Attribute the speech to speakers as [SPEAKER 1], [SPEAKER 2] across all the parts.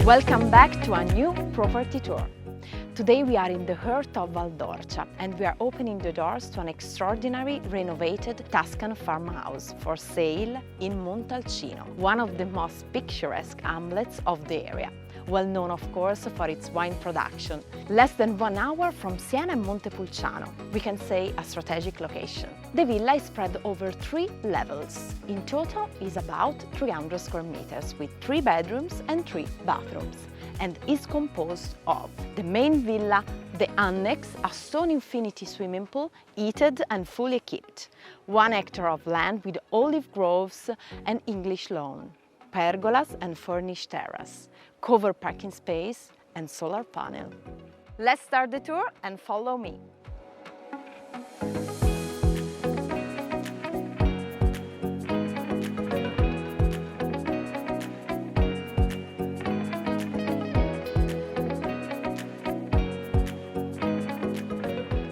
[SPEAKER 1] Welcome back to a new property tour. Today we are in the heart of Valdorcia and we are opening the doors to an extraordinary renovated Tuscan farmhouse for sale in Montalcino, one of the most picturesque hamlets of the area. Well known, of course, for its wine production. Less than 1 hour from Siena and Montepulciano, we can say a strategic location. The villa is spread over 3 levels. In total is about 300 square meters with 3 bedrooms and 3 bathrooms, and is composed of the main villa, the annex, a stone infinity swimming pool, heated and fully equipped, 1 hectare of land with olive groves and English lawn, pergolas and furnished terrace, covered parking space and solar panel. Let's start the tour and follow me.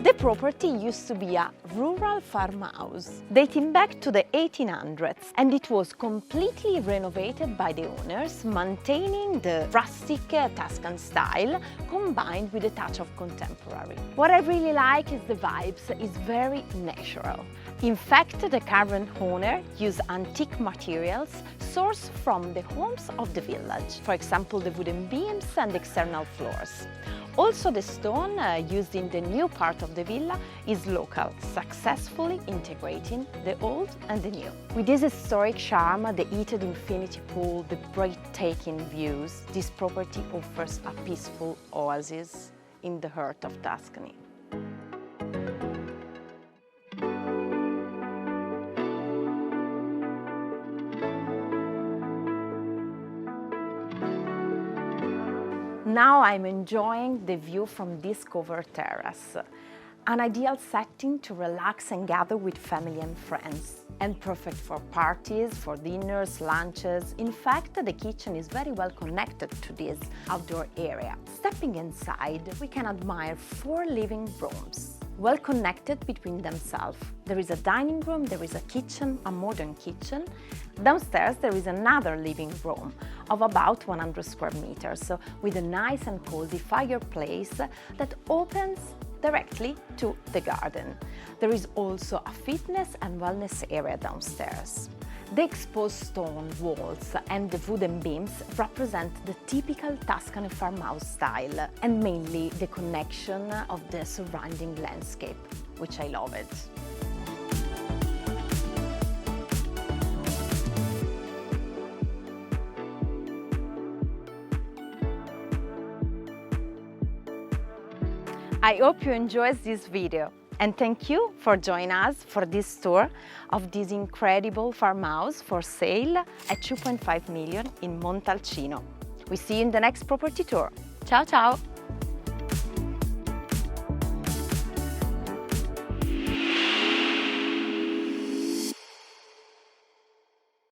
[SPEAKER 1] The property used to be a rural farmhouse dating back to the 1800s, and it was completely renovated by the owners, maintaining the rustic Tuscan style combined with a touch of contemporary. What I really like is the vibes. It's very natural. In fact, the current owner used antique materials sourced from the homes of the village, for example the wooden beams and external floors. Also, the stone used in the new part of the villa is local, successfully integrating the old and the new. With this historic charm, the heated infinity pool, the breathtaking views, this property offers a peaceful oasis in the heart of Tuscany. Now I'm enjoying the view from this covered terrace, an ideal setting to relax and gather with family and friends, and perfect for parties, for dinners, lunches. In fact, the kitchen is very well connected to this outdoor area. Stepping inside, we can admire 4 living rooms, well connected between themselves. There is a dining room, there is a kitchen, a modern kitchen. Downstairs there is another living room of about 100 square meters, so with a nice and cozy fireplace that opens directly to the garden. There is also a fitness and wellness area downstairs. The exposed stone walls and the wooden beams represent the typical Tuscan farmhouse style, and mainly the connection of the surrounding landscape, which I love it. I hope you enjoyed this video, and thank you for joining us for this tour of this incredible farmhouse for sale at 2.5 million in Montalcino. We see you in the next property tour. Ciao ciao!